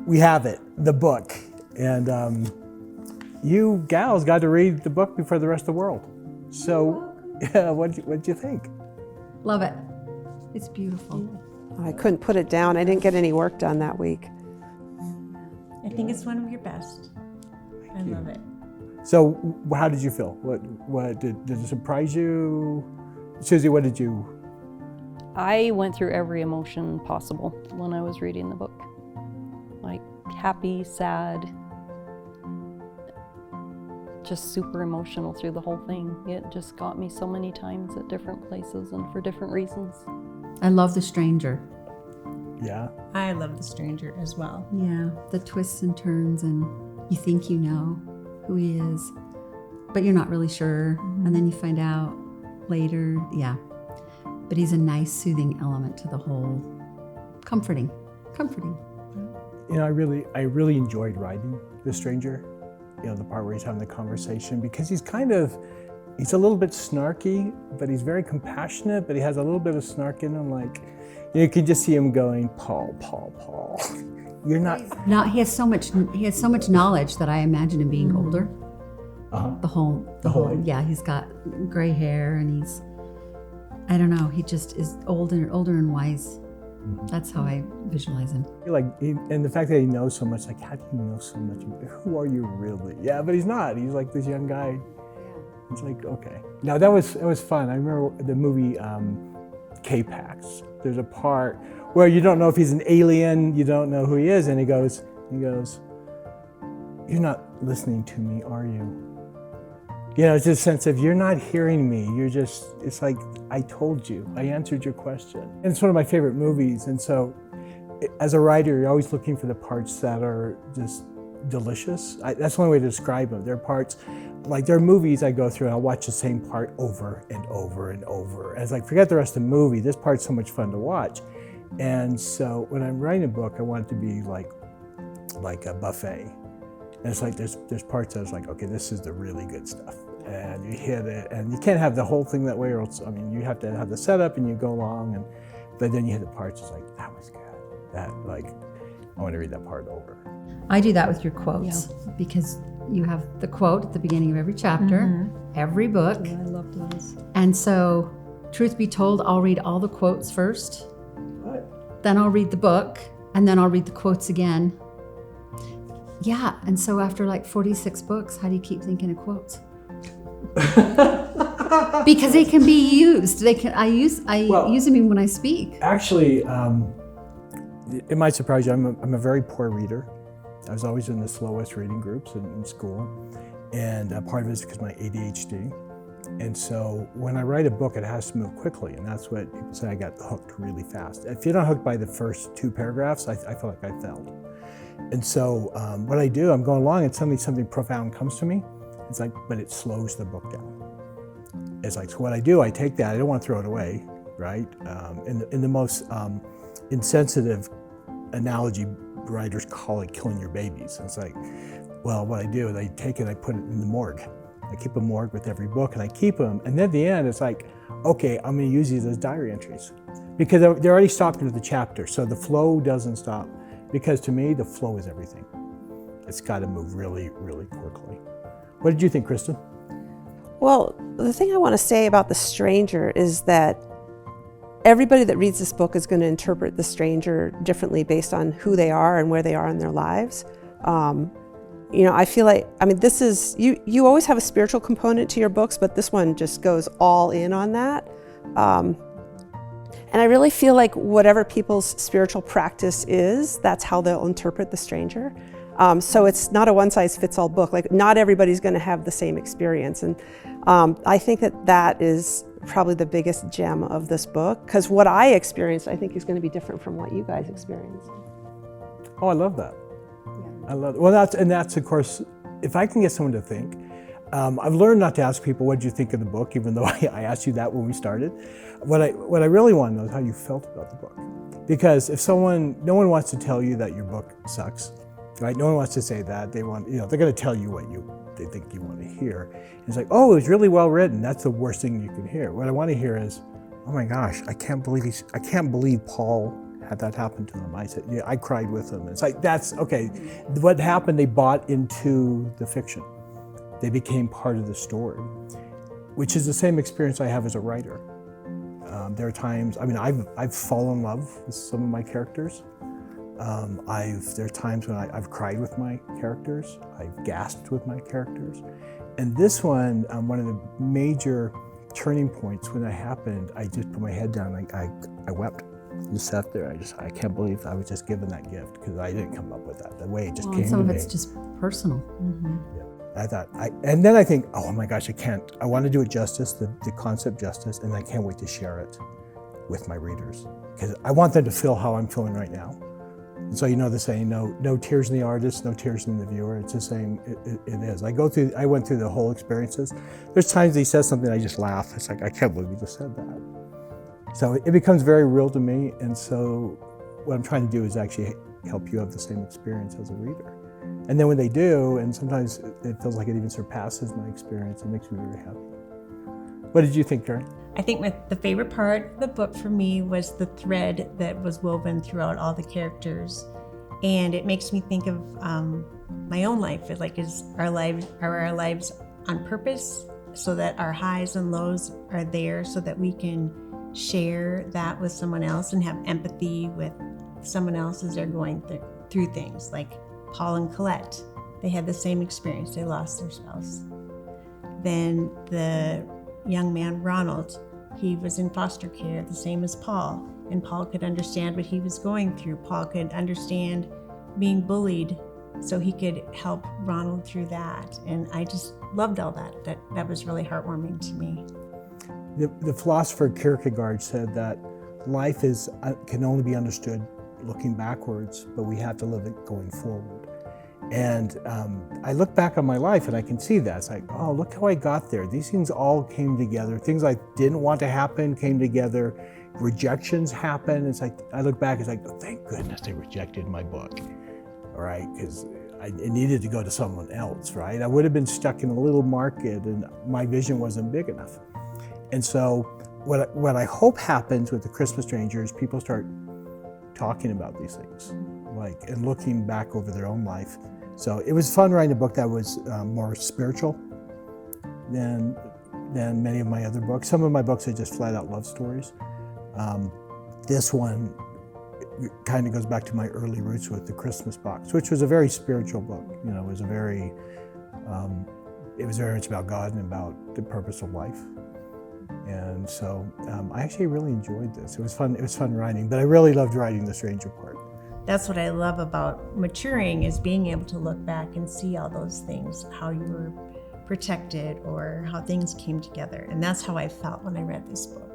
We have it, the book, and you gals got to read the book before the rest of the world. So, yeah, what'd you think? Love it. It's beautiful. I couldn't put it down. I didn't get any work done that week. I think it's one of your best. I love it. So, how did you feel? What did it surprise you? Susie, what did you? I went through every emotion possible when I was reading the book. Like happy, sad, just super emotional through the whole thing. It just got me so many times at different places and for different reasons. I love The Stranger. Yeah. I love The Stranger as well. Yeah, the twists and turns, and you think you know who he is, but you're not really sure, and then you find out later. Yeah, but he's a nice, soothing element to the whole. Comforting. You know, I really enjoyed writing The Stranger. You know, the part where he's having the conversation, because he's a little bit snarky, but he's very compassionate, but he has a little bit of snark in him, like, you can just see him going, Paul. You're not. He has so much knowledge that I imagine him being older. The whole. Yeah, he's got gray hair, and I don't know, he just is older and wise. That's how I visualize him. And the fact that he knows so much, like, how do you know so much? Who are you really? Yeah, but he's not. He's like this young guy. It's like, okay. Now that was fun. I remember the movie K-Pax. There's a part where you don't know if he's an alien, you don't know who he is, and he goes, you're not listening to me, are you? You know, it's this sense of, you're not hearing me, it's like, I told you, I answered your question. And it's one of my favorite movies, and so as a writer, you're always looking for the parts that are just delicious. That's the only way to describe them. There are parts, like there are movies I go through and I'll watch the same part over and over and over. And it's like, forget the rest of the movie, this part's so much fun to watch. And so when I'm writing a book, I want it to be like a buffet. And it's like, there's parts that it's like, okay, this is the really good stuff. And you hit it, and you can't have the whole thing that way, or else, I mean, you have to have the setup and you go along, but then you hit the parts, it's like, that was good. That, like, I want to read that part over. I do that with your quotes, because you have the quote at the beginning of every chapter, every book. Yeah, I love those. And so, truth be told, I'll read all the quotes first. What? Then I'll read the book, and then I'll read the quotes again. Yeah, and so after like 46 books, how do you keep thinking of quotes? Because they can be used. I use them when I speak. Actually, it might surprise you, I'm a very poor reader. I was always in the slowest reading groups in school, and part of it is because of my ADHD. And so when I write a book, it has to move quickly, and that's what people say, I got hooked really fast. If you're not hooked by the first 2 paragraphs, I feel like I failed. And so what I do, I'm going along and suddenly something profound comes to me. It's like, but it slows the book down. It's like, so what I do, I take that, I don't want to throw it away, right? In the most insensitive analogy, writers call it killing your babies. And it's like, well, what I do is I take it, I put it in the morgue. I keep a morgue with every book, and I keep them. And then at the end, it's like, okay, I'm going to use these as diary entries. Because they're already stopped into the chapter, so the flow doesn't stop. Because to me, the flow is everything. It's got to move really, really quickly. What did you think, Kristen? Well, the thing I want to say about The Stranger is that everybody that reads this book is going to interpret the stranger differently based on who they are and where they are in their lives. You know, I feel like, I mean, this is, you always have a spiritual component to your books, but this one just goes all in on that. And I really feel like whatever people's spiritual practice is, that's how they'll interpret The Stranger. So it's not a one-size-fits-all book. Like, not everybody's going to have the same experience. And I think that is probably the biggest gem of this book, because what I experienced, I think, is going to be different from what you guys experienced. Oh, I love that. Yeah. I love it. Well, that's of course, if I can get someone to think. I've learned not to ask people, what did you think of the book, even though I asked you that when we started. What I really want to know is how you felt about the book. Because if no one wants to tell you that your book sucks, right? No one wants to say that. They're going to tell you what they think you want to hear. It's like, oh, it was really well written. That's the worst thing you can hear. What I want to hear is, oh my gosh, I can't believe Paul had that happen to him. I said, yeah, I cried with him. It's like, that's, okay. What happened, they bought into the fiction. They became part of the story, which is the same experience I have as a writer. There are times, I mean, I've fallen in love with some of my characters. There are times when I've cried with my characters. I've gasped with my characters. And this one of the major turning points when that happened, I just put my head down, I wept. Just sat there, I can't believe I was just given that gift, because I didn't come up with that. The way it just came to me. Some of it's just personal. Yeah. And then I think, oh my gosh, I want to do it justice, the concept justice, and I can't wait to share it with my readers, because I want them to feel how I'm feeling right now. And so, you know the saying, no tears in the artist, no tears in the viewer. It's the same, it is. I went through the whole experiences. There's times he says something, I just laugh. It's like, I can't believe he just said that. So it becomes very real to me. And so what I'm trying to do is actually help you have the same experience as a reader. And then when they do, and sometimes it feels like it even surpasses my experience, it makes me very happy. What did you think, Karen? I think the favorite part of the book for me was the thread that was woven throughout all the characters. And it makes me think of my own life. Are our lives on purpose, so that our highs and lows are there, so that we can share that with someone else and have empathy with someone else as they're going through things. Like Paul and Colette, they had the same experience. They lost their spouse. Then the young man, Ronald, he was in foster care, the same as Paul. And Paul could understand what he was going through. Paul could understand being bullied, so he could help Ronald through that. And I just loved all that. That was really heartwarming to me. The philosopher Kierkegaard said that life can only be understood looking backwards, but we have to live it going forward. And I look back on my life and I can see that. It's like, oh, look how I got there. These things all came together. Things I didn't want to happen came together. Rejections happened. It's like, I look back, it's like, oh, thank goodness they rejected my book, all right? Because it needed to go to someone else, right? I would have been stuck in a little market and my vision wasn't big enough. And so what I hope happens with The Christmas Stranger is people start talking about these things, and looking back over their own life. So it was fun writing a book that was more spiritual than many of my other books. Some of my books are just flat out love stories. This one kind of goes back to my early roots with The Christmas Box, which was a very spiritual book. You know, it was very much about God and about the purpose of life. And so I actually really enjoyed this. It was fun writing, but I really loved writing the stranger part. That's what I love about maturing, is being able to look back and see all those things, how you were protected or how things came together. And that's how I felt when I read this book,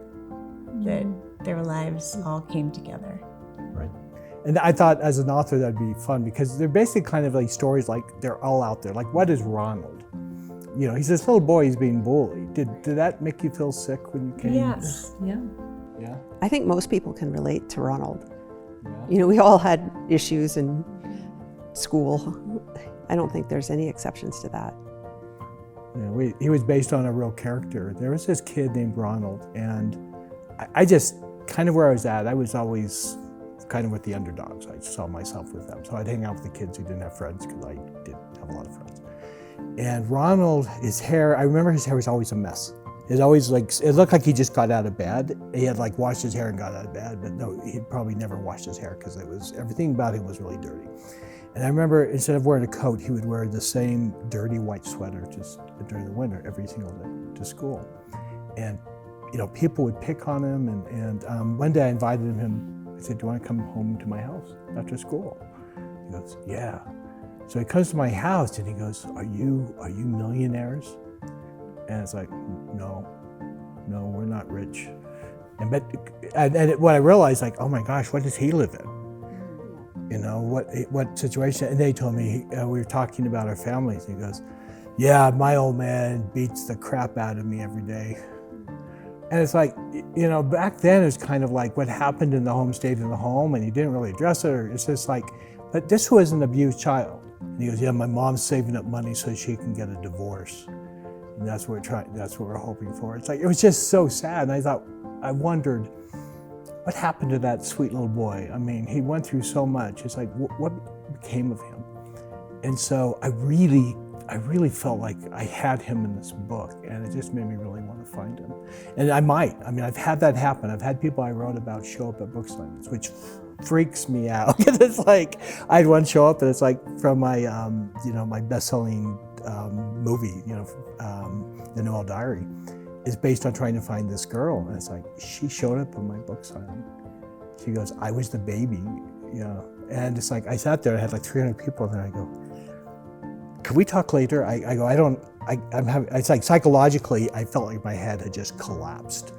that their lives all came together. Right. And I thought as an author that'd be fun, because they're basically kind of like stories, like they're all out there. Like, what is Ronald? You know, he's this little boy, he's being bullied. Did that make you feel sick when you came? Yes. Yeah. Yeah. I think most people can relate to Ronald. Yeah. You know, we all had issues in school. I don't think there's any exceptions to that. Yeah, he was based on a real character. There was this kid named Ronald, and I just, kind of where I was at, I was always kind of with the underdogs. I saw myself with them. So I'd hang out with the kids who didn't have friends, because I didn't have a lot of friends. And Ronald, his hair, I remember his hair was always a mess. It always it looked like he just got out of bed. He had washed his hair and got out of bed, but no, he'd probably never washed his hair, because everything about him was really dirty. And I remember, instead of wearing a coat, he would wear the same dirty white sweater just during the winter every single day to school. And you know, people would pick on him, and one day I invited him. I said, do you want to come home to my house after school? He goes, yeah. So he comes to my house and he goes, are you millionaires? And it's like, no, we're not rich. And what I realized, like, oh my gosh, what does he live in? You know, what situation? And they told me, we were talking about our families, and he goes, yeah, my old man beats the crap out of me every day. And it's like, you know, back then it was kind of like what happened in the home stayed in the home, and he didn't really address it. Or it's just like, but this was an abused child. And he goes, yeah, my mom's saving up money so she can get a divorce. And that's what we're hoping for. It's like, it was just so sad. And I thought, I wondered, what happened to that sweet little boy? I mean, he went through so much. It's like, what became of him? And so I really felt like I had him in this book, and it just made me really want to find him. And I mean, I've had that happen. I've had people I wrote about show up at book signings, which freaks me out. It's like, I had one show up, and it's like from my, my best-selling movie, The Noel Diary, is based on trying to find this girl. And it's like, she showed up at my book signing. She goes, I was the baby, And it's like, I sat there, I had like 300 people there, I go, can we talk later? I go, I'm having, it's like psychologically, I felt like my head had just collapsed.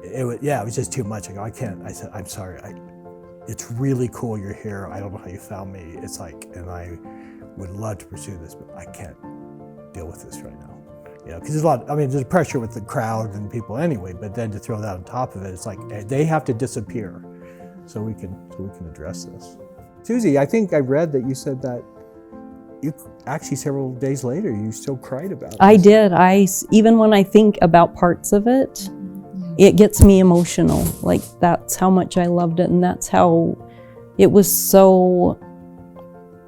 It was just too much. I go, I can't. I said, I'm sorry. It's really cool you're here. I don't know how you found me. It's like, and I would love to pursue this, but I can't deal with this right now. Because there's a lot, there's pressure with the crowd and people anyway, but then to throw that on top of it, it's like, they have to disappear so we can address this. Susie, I think I read that you said that you actually several days later, you still cried about it. I did. Even when I think about parts of it, it gets me emotional. Like, that's how much I loved it, and that's how it was so,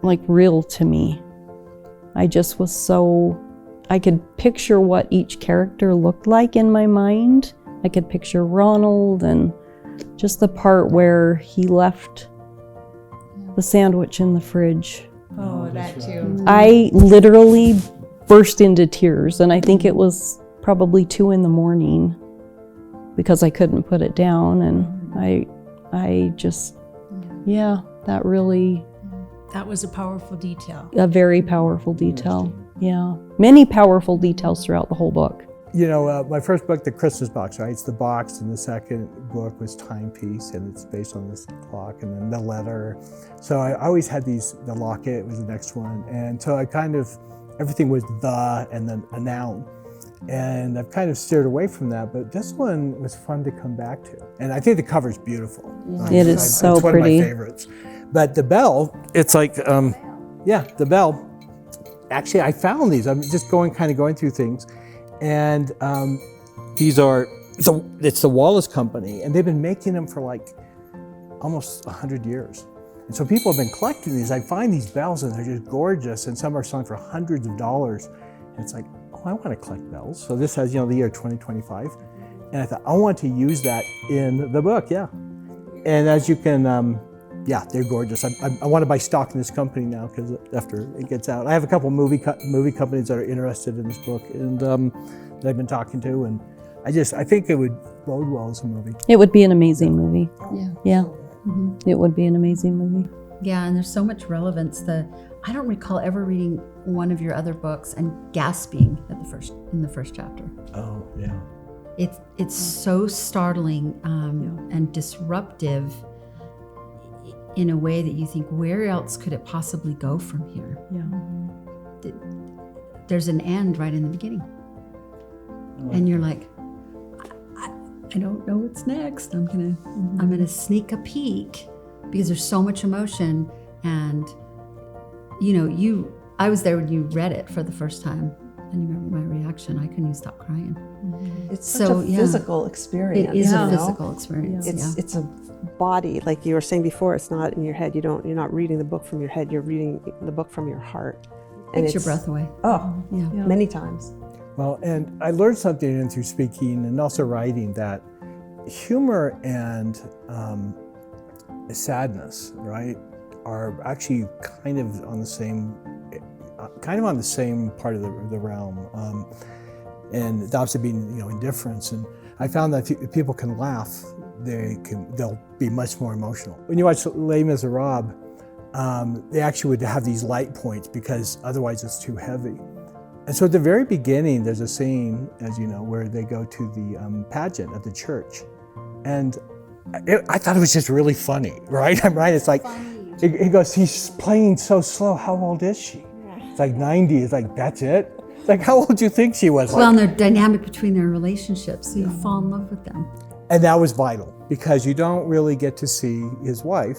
like, real to me. I just was so, I could picture what each character looked like in my mind. I could picture Ronald, and just the part where he left the sandwich in the fridge. Oh, that too. I literally burst into tears, and I think it was probably 2 a.m. because I couldn't put it down, and I just, that really... That was a powerful detail. A very powerful detail, yeah. Many powerful details throughout the whole book. My first book, The Christmas Box, right? It's the box, and the second book was Timepiece, and it's based on this clock, and then the letter. So I always had the locket was the next one, and so I everything was the, and then a noun. And I've kind of steered away from that, but this one was fun to come back to. And I think the cover's beautiful. It is so it's pretty. It's one of my favorites. But the bell, it's like, the bell. Actually, I found these. I'm just going through things. And these are, it's the Wallace Company, and they've been making them for like almost 100 years. And so people have been collecting these. I find these bells, and they're just gorgeous, and some are selling for hundreds of dollars. And it's like, oh, I want to collect bells. So this has, the year 2025. And I thought, I want to use that in the book, And as you can, they're gorgeous. I want to buy stock in this company now, because after it gets out, I have a couple movie companies that are interested in this book, and that I've been talking to, and I think it would bode well as a movie. It would be an amazing movie. Yeah. Mm-hmm. It would be an amazing movie. Yeah, and there's so much relevance. I don't recall ever reading one of your other books and gasping in the first chapter. Oh, yeah. It's so startling and disruptive in a way that you think, where else could it possibly go from here? Yeah. There's an end right in the beginning. And you're like, I don't know what's next. I'm gonna sneak a peek, because there's so much emotion. And I was there when you read it for the first time, and you remember my reaction. I couldn't even stop crying. It's such a physical experience. It is a physical experience. It's a body, like you were saying before. It's not in your head. You're not reading the book from your head. You're reading the book from your heart. And Takes your breath away. Oh, Yeah. many times. Well, and I learned something through speaking and also writing, that humor and sadness, right, are actually kind of on the same part of the realm, and the opposite being indifference. And I found that if people can laugh, they'll be much more emotional. When you watch Les Miserables, they actually would have these light points, because otherwise it's too heavy. And so at the very beginning, there's a scene, as you know, where they go to the pageant at the church, and I thought it was just really funny, right? I'm right. It's like, he goes, he's playing so slow. How old is she? It's like 90. It's like, that's it? It's like, how old do you think she was? Well, and their dynamic between their relationships, so you fall in love with them. And that was vital, because you don't really get to see his wife.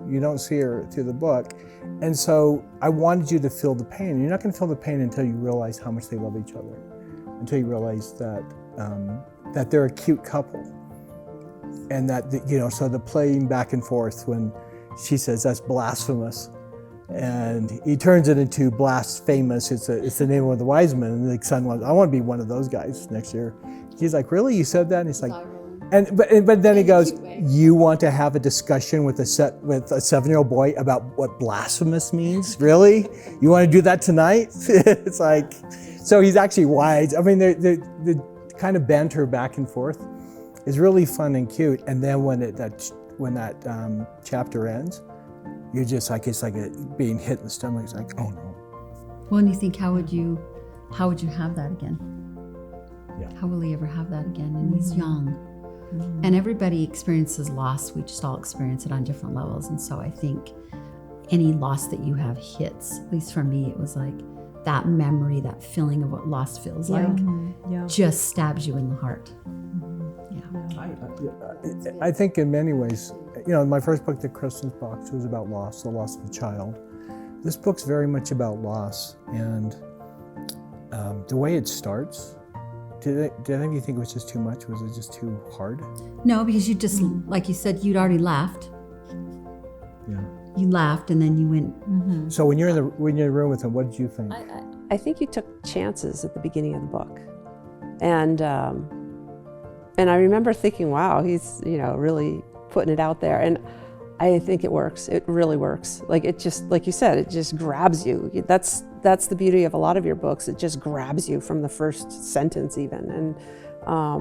You don't see her through the book. And so I wanted you to feel the pain. You're not going to feel the pain until you realize how much they love each other, until you realize that that they're a cute couple. And that, so the playing back and forth when she says, that's blasphemous. And he turns it into blasphemous. It's the name of one of the wise men. And the son wants, I want to be one of those guys next year. He's like, really? You said that? And he's like, but then he goes, you want to have a discussion with a 7-year-old boy about what blasphemous means? Really? You want to do that tonight? It's like, so he's actually wise. I mean, the kind of banter back and forth is really fun and cute. And then when that chapter ends, you're just like, it's like being hit in the stomach. It's like, oh no. Well, and you think, how would you have that again? Yeah. How will he ever have that again? And he's young. And everybody experiences loss. We just all experience it on different levels. And so I think any loss that you have hits, at least for me, it was like that memory, that feeling of what loss feels like, just stabs you in the heart. I think in many ways, my first book, The Christmas Box, was about loss, the loss of a child. This book's very much about loss, and the way it starts, did any of you think it was just too much? Was it just too hard? No, because you just, like you said, you'd already laughed. Yeah. You laughed and then you went. So when you're in the room with him, what did you think? I think you took chances at the beginning of the book. And I remember thinking, wow, he's, really putting it out there. And I think it works. It really works. Like it just, like you said, it just grabs you. That's the beauty of a lot of your books. It just grabs you from the first sentence even. And I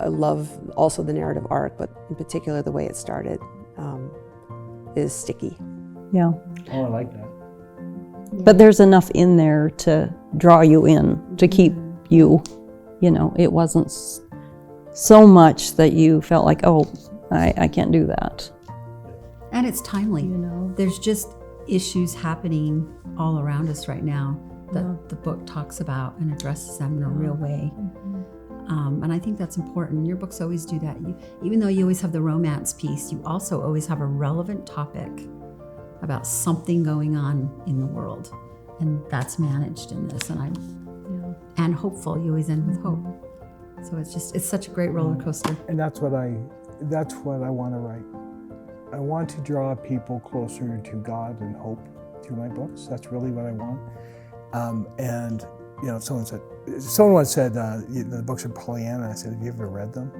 love also the narrative arc, but in particular the way it started is sticky. Yeah. Oh, I like that. But there's enough in there to draw you in, to keep you, it wasn't so much that you felt like, oh, I can't do that. And it's timely. There's just issues happening all around us right now that the book talks about and addresses them in a real way. And I think that's important. Your books always do that. Even though you always have the romance piece, you also always have a relevant topic about something going on in the world. And that's managed in this. And hopeful. You always end with hope. So it's such a great roller coaster. And that's what I want to write. I want to draw people closer to God and hope through my books. That's really what I want. And someone once said the books are Pollyanna. I said, have you ever read them?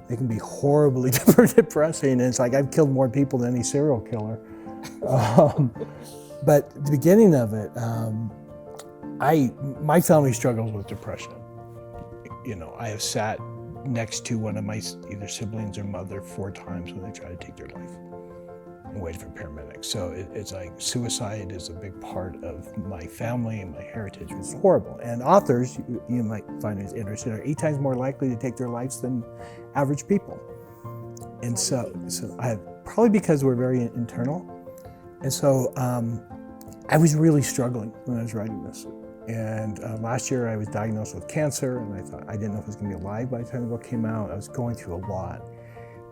They can be horribly depressing. And it's like, I've killed more people than any serial killer. But the beginning of it, my family struggles with depression. I have sat next to one of my either siblings or mother 4 times when they try to take their life and wait for paramedics. So it's like suicide is a big part of my family and my heritage, which is horrible. And authors, you might find it interesting, are 8 times more likely to take their lives than average people. And so probably because we're very internal. And so I was really struggling when I was writing this. And last year I was diagnosed with cancer, and I thought I didn't know if I was going to be alive by the time the book came out. I was going through a lot,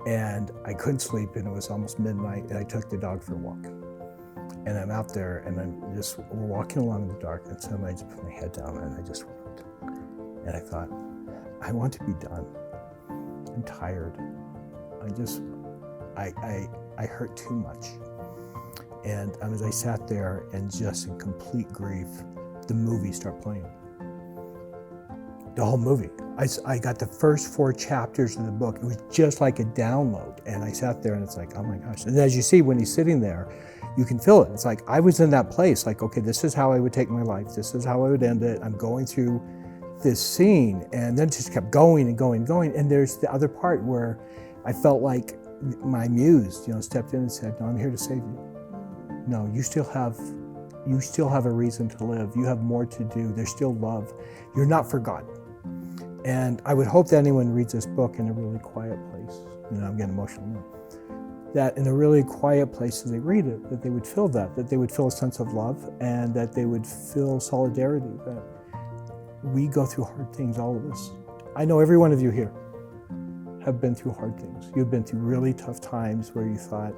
and I couldn't sleep, and it was almost midnight, and I took the dog for a walk. And I'm out there, and we're walking along in the dark, and suddenly I just put my head down, and I just wrote. And I thought, I want to be done. I'm tired. I hurt too much. And as I sat there and just in complete grief, the movie started playing. The whole movie. I got the first 4 chapters of the book. It was just like a download. And I sat there and it's like, oh my gosh. And as you see, when he's sitting there, you can feel it. It's like, I was in that place, like, okay, this is how I would take my life. This is how I would end it. I'm going through this scene. And then it just kept going and going and going. And there's the other part where I felt like my muse, stepped in and said, no, I'm here to save you. No, you still have a reason to live. You have more to do. There's still love. You're not forgotten. And I would hope that anyone reads this book in a really quiet place, I'm getting emotional now, that in a really quiet place as they read it, that they would feel that they would feel a sense of love, and that they would feel solidarity, that we go through hard things, all of us. I know every one of you here have been through hard things. You've been through really tough times where you thought,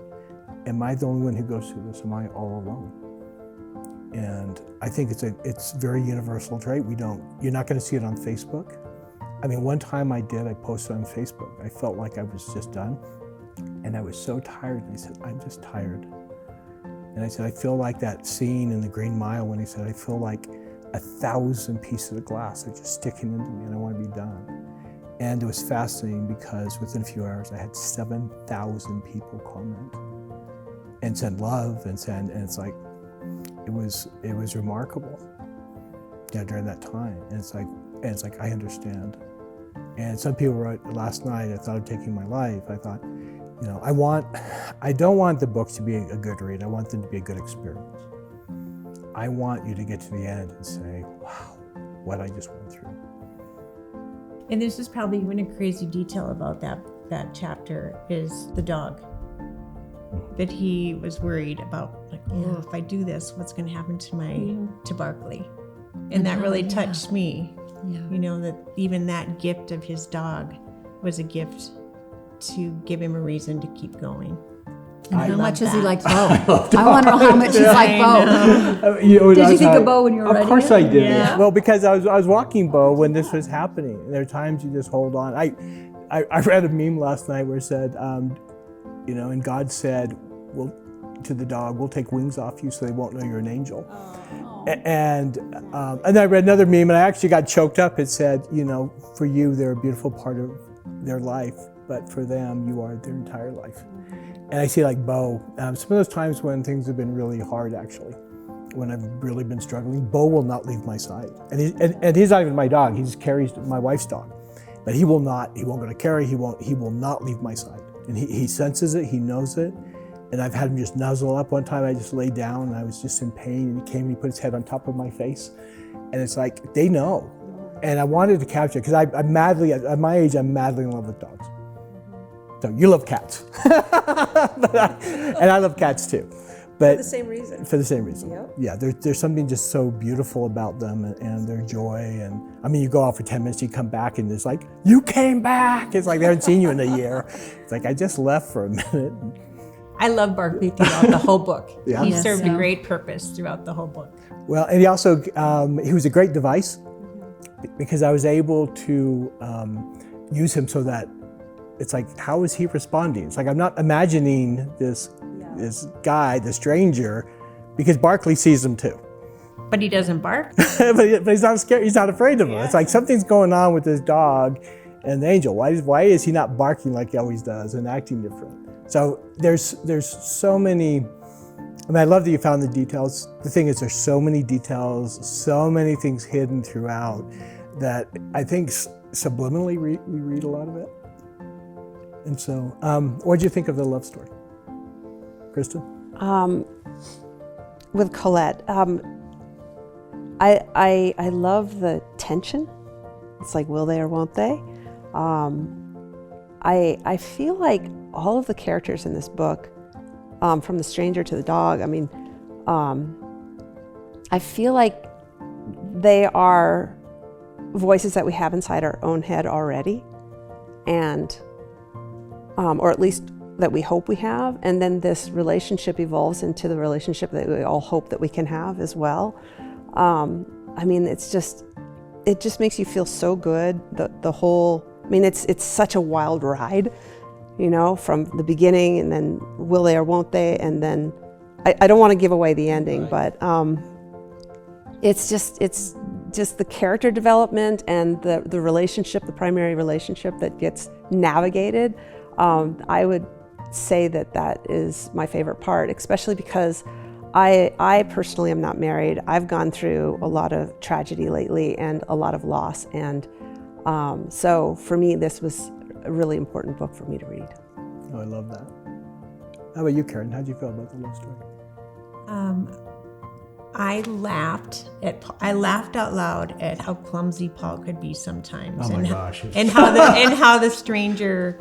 am I the only one who goes through this? Am I all alone? And I think it's very universal trait. You're not going to see it on Facebook. I mean, one time I posted on Facebook. I felt like I was just done, and I was so tired. And I said, I'm just tired. And I said, I feel like that scene in The Green Mile when he said, I feel like 1,000 pieces of glass are just sticking into me and I want to be done. And it was fascinating because within a few hours I had 7,000 people comment and send love and it's like, it was remarkable, during that time. And it's like, I understand. And some people wrote last night, I thought of taking my life. I thought, I don't want the books to be a good read. I want them to be a good experience. I want you to get to the end and say, wow, what I just went through. And this is probably even a crazy detail about that chapter is the dog. That he was worried about, like, oh, if I do this, what's going to happen to Barkley? And that really touched me. Yeah. That even that gift of his dog was a gift to give him a reason to keep going. And how much does he like Bo? I wonder how much he's like Bo. Did you think of Bo when you were writing? Of course I did. Yeah. Well, because I was walking Bo when this was happening. And there are times you just hold on. I read a meme last night where it said, and God said, to the dog, we'll take wings off you so they won't know you're an angel. And then I read another meme and I actually got choked up. It said, for you, they're a beautiful part of their life, but for them, you are their entire life. And I see like Bo, some of those times when things have been really hard, actually, when I've really been struggling, Bo will not leave my side. And he's not even my dog, he just carries my wife's dog. But he won't go to Carrie, he will not leave my side. And he senses it, he knows it. And I've had him just nuzzle up. One time I just laid down and I was just in pain and he came and he put his head on top of my face. And it's like, they know. And I wanted to capture it because I'm madly, at my age, I'm madly in love with dogs. So you love cats. And I love cats too. But For the same reason. For the same reason. Yep. Yeah, there's something just so beautiful about them and their joy. And I mean, you go out for 10 minutes, you come back and it's like, you came back. It's like they haven't seen you in a year. It's like, I just left for a minute. I love Barkley throughout the whole book. Yeah. He served a great purpose throughout the whole book. Well, and he also, he was a great device because I was able to use him so that it's like, how is he responding? It's like, I'm not imagining this guy, the stranger, because Barkley sees him too. But he doesn't bark. but he's not scared, he's not afraid of him. It's like something's going on with this dog and the angel. Why is he not barking like he always does and acting different? So there's so many, I love that you found the details. The thing is, there's so many details, so many things hidden throughout that I think subliminally we read a lot of it. And so, what did you think of the love story, Kristen? With Colette, I love the tension. It's like, will they or won't they? I feel like all of the characters in this book, from the stranger to the dog, I feel like they are voices that we have inside our own head already, and or at least that we hope we have, and then this relationship evolves into the relationship that we all hope that we can have as well. It just makes you feel so good. The whole, it's such a wild ride, from the beginning, and then will they or won't they, and then I don't want to give away the ending, but it's just the character development and the relationship, the primary relationship that gets navigated. I would say that is my favorite part, especially because I personally am not married. I've gone through a lot of tragedy lately and a lot of loss, and so for me, this was a really important book for me to read. Oh, I love that. How about you, Karen? How did you feel about the love story? I laughed out loud at how clumsy Paul could be sometimes. Oh my gosh! And how the stranger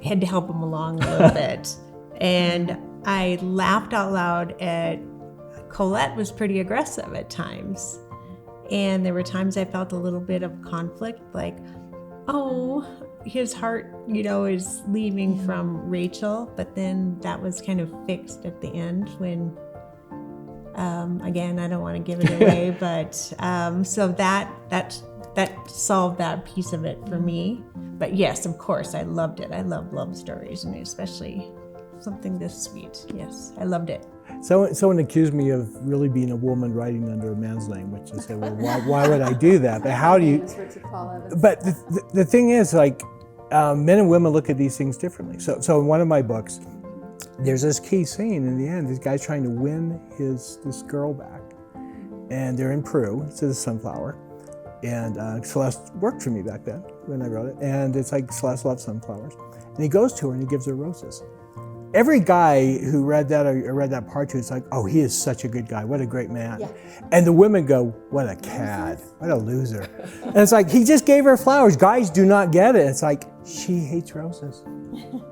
had to help him along a little bit. And I laughed out loud at Colette was pretty aggressive at times. And there were times I felt a little bit of conflict, like, oh, his heart, is leaving from Rachel. But then that was kind of fixed at the end when, again, I don't want to give it away, but so that that solved that piece of it for me. But yes, of course, I loved it. I love love stories, and especially something this sweet. Yes, I loved it. So someone accused me of really being a woman writing under a man's name, which I said, well, why would I do that? But how do you? But the thing is, like, men and women look at these things differently. So in one of my books, there's this key scene in the end. This guy's trying to win this girl back, and they're in Peru. It's a sunflower, and Celeste worked for me back then when I wrote it. And it's like Celeste loves sunflowers, and he goes to her and he gives her roses. Every guy who read that or read that part to it's like, oh, he is such a good guy. What a great man. Yeah. And the women go, what a cad. What a loser. And it's like, he just gave her flowers. Guys do not get it. It's like, she hates roses.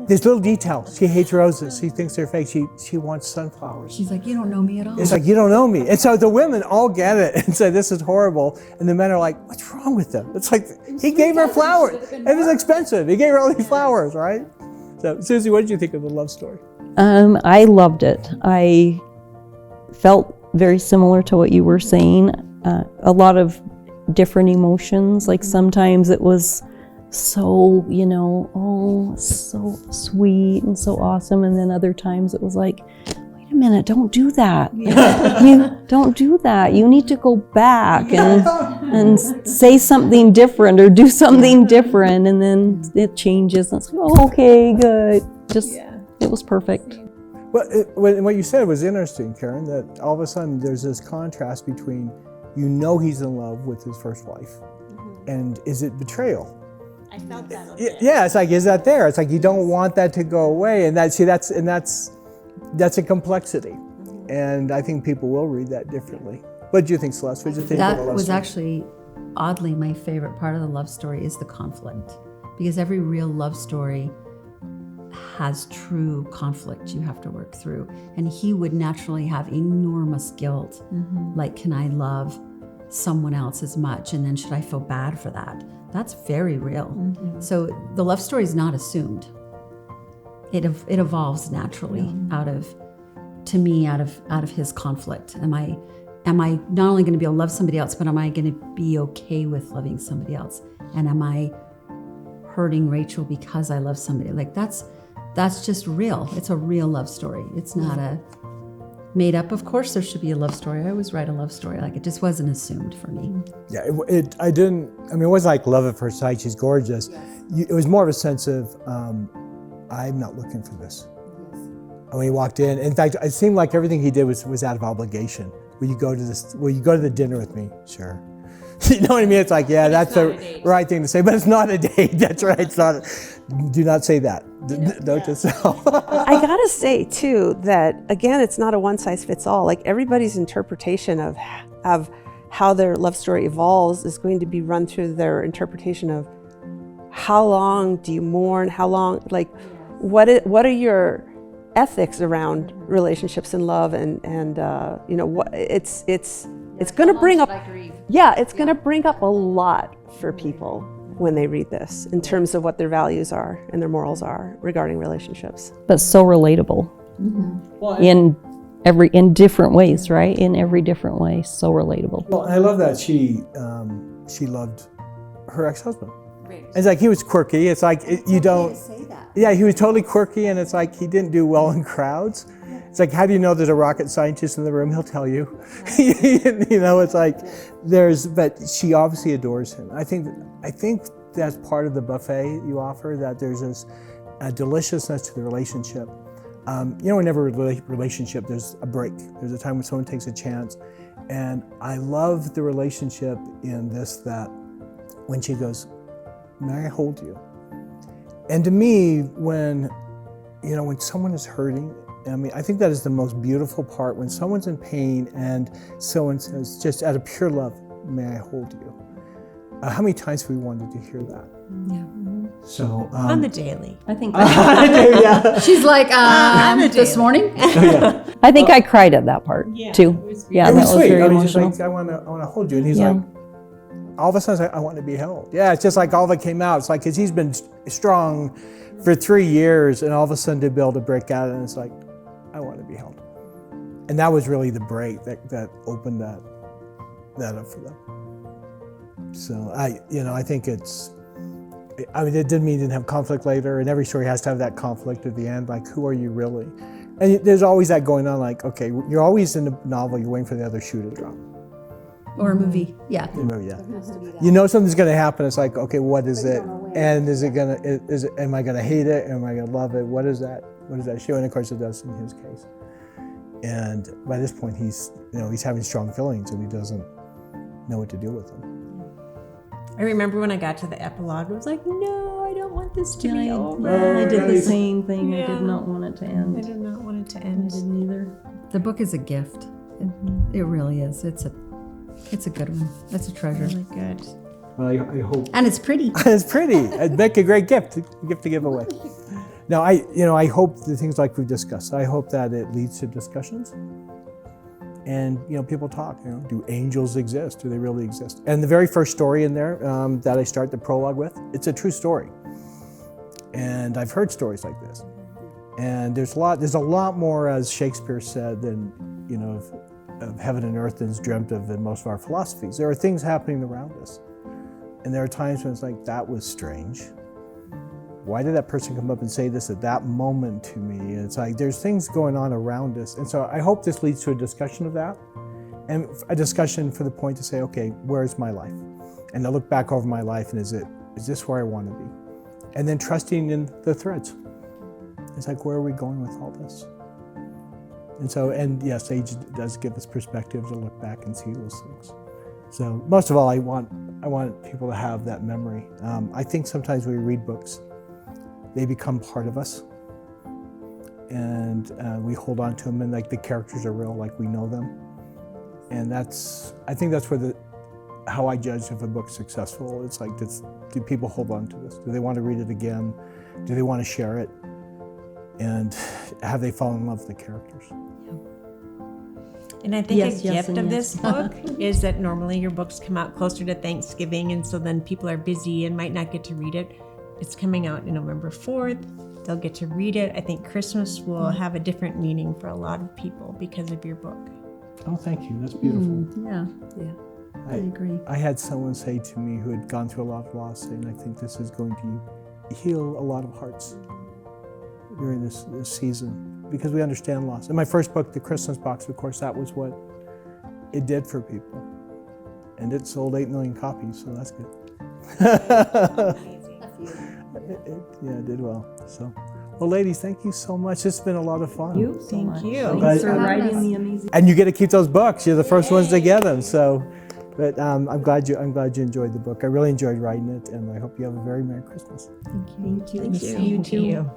There's little details. She hates roses. She thinks they're fake. She wants sunflowers. She's like, you don't know me at all. It's like, you don't know me. And so the women all get it and say, this is horrible. And the men are like, what's wrong with them? It's like, he gave her flowers. It was expensive. He gave her all these flowers, right? So, Susie, what did you think of the love story? I loved it. I felt very similar to what you were saying. A lot of different emotions. Like sometimes it was so, so sweet and so awesome. And then other times it was like, wait a minute, don't do that. You don't do that. You need to go back and say something different or do something different. And then it changes. And it's like, oh, okay, good. It was perfect. Well, what you said was interesting, Karen, that all of a sudden there's this contrast between, he's in love with his first wife, and is it betrayal? I felt that a bit. Yeah, it's like, is that there? It's like, you don't want that to go away. And that's a complexity. And I think people will read that differently. What do you think, Celeste? What did you think of the love That was story? actually, oddly, my favorite part of the love story is the conflict. Because every real love story has true conflict you have to work through. And he would naturally have enormous guilt. Like, can I love someone else as much? And then should I feel bad for that? That's very real. So the love story is not assumed. It evolves naturally out of his conflict. Am I not only going to be able to love somebody else, but am I going to be okay with loving somebody else? And am I hurting Rachel because I love somebody? Like that's just real. It's a real love story. It's not a made up. Of course there should be a love story. I always write a love story. Like, it just wasn't assumed for me. Yeah, it wasn't like love at first sight, she's gorgeous. It was more of a sense of, I'm not looking for this. When he walked in fact, it seemed like everything he did was out of obligation. Will you go to the dinner with me? Sure. You know what I mean? It's like, yeah, that's the right thing to say, but it's not a date. That's right. It's not. Do not say that. Note to self. I gotta say too that again, it's not a one size fits all. Like everybody's interpretation of how their love story evolves is going to be run through their interpretation of how long do you mourn? How long? Like, what are your ethics around relationships and love? And what it's going to bring up. It's going to bring up a lot for people when they read this in terms of what their values are and their morals are regarding relationships. But so relatable in different ways, right? In every different way, so relatable. Well, I love that she loved her ex-husband. It's like he was quirky. It's like you don't. Say that. Yeah, he was totally quirky, and it's like he didn't do well in crowds. It's like, how do you know there's a rocket scientist in the room? He'll tell you. It's like but she obviously adores him. I think that's part of the buffet you offer, that there's this deliciousness to the relationship. In every relationship, there's a break. There's a time when someone takes a chance. And I love the relationship in this, that when she goes, may I hold you? And to me, when someone is hurting, I think that is the most beautiful part, when someone's in pain and someone says, just out of pure love, may I hold you? How many times have we wanted to hear that? Yeah. So On the daily. I think She's like, this morning. I think I cried at that part too. Yeah, it that was was sweet. very Just emotional. like, I want to hold you, and he's like, all of a sudden, I want to be held. Yeah, it's just like all of it came out. It's like, because he's been strong for 3 years, and all of a sudden to be able to break out, and it's like, I want to be held. And that was really the break that opened that up for them. So I think it's, I mean, it didn't mean it didn't have conflict later, and every story has to have that conflict at the end, like, who are you really? And there's always that going on, like, okay, you're always in a novel, you're waiting for the other shoe to drop. Or a movie. Yeah. Yeah. You know something's going to happen. It's like, okay, what is it? And is it going to? Am I going to hate it? Am I going to love it? What is that? What does that show? And of course, it does in his case. And by this point, he's having strong feelings, and he doesn't know what to do with them. I remember when I got to the epilogue, I was like, no, I don't want this to be over. I did the same thing. I Yeah. did not want it to I end. did not want it to I end. didn't either. The book is a gift. It really is. It's a good one. It's a treasure. Really good. Well, I hope. And it's pretty. It's pretty. It'd make a great gift, to give away. Now, I hope the things like we've discussed, I hope that it leads to discussions. And, people talk, do angels exist? Do they really exist? And the very first story in there that I start the prologue with, it's a true story. And I've heard stories like this. And there's a lot more, as Shakespeare said, than, of heaven and earth than is dreamt of in most of our philosophies. There are things happening around us. And there are times when it's like, that was strange. Why did that person come up and say this at that moment to me? And it's like, there's things going on around us. And so I hope this leads to a discussion of that, and a discussion for the point to say, okay, where's my life? And to look back over my life, and is this where I want to be? And then trusting in the threads. It's like, where are we going with all this? And so, and yes, age does give us perspective to look back and see those things. So most of all, I want people to have that memory. I think sometimes when we read books, they become part of us, and we hold on to them, and like the characters are real, like we know them. And I think that's where how I judge if a book's successful. It's like, do people hold on to this? Do they want to read it again? Do they want to share it? And have they fallen in love with the characters? And I think Yes, a yes, gift and of yes. this book is that normally your books come out closer to Thanksgiving, and so then people are busy and might not get to read it. It's coming out November 4th. They'll get to read it. I think Christmas will have a different meaning for a lot of people because of your book. Oh, thank you. That's beautiful. Yeah. I agree. I had someone say to me who had gone through a lot of loss, saying, I think this is going to heal a lot of hearts during this season, because we understand loss. In my first book, The Christmas Box, of course, that was what it did for people. And it sold 8 million copies, so that's good. It did well. So, well, ladies, thank you so much. It's been a lot of fun. Thank you. Thanks for having writing us. the amazing. And you get to keep those books. You're the first ones to get them. So, but I'm glad you enjoyed the book. I really enjoyed writing it, and I hope you have a very Merry Christmas. Thank you. You too.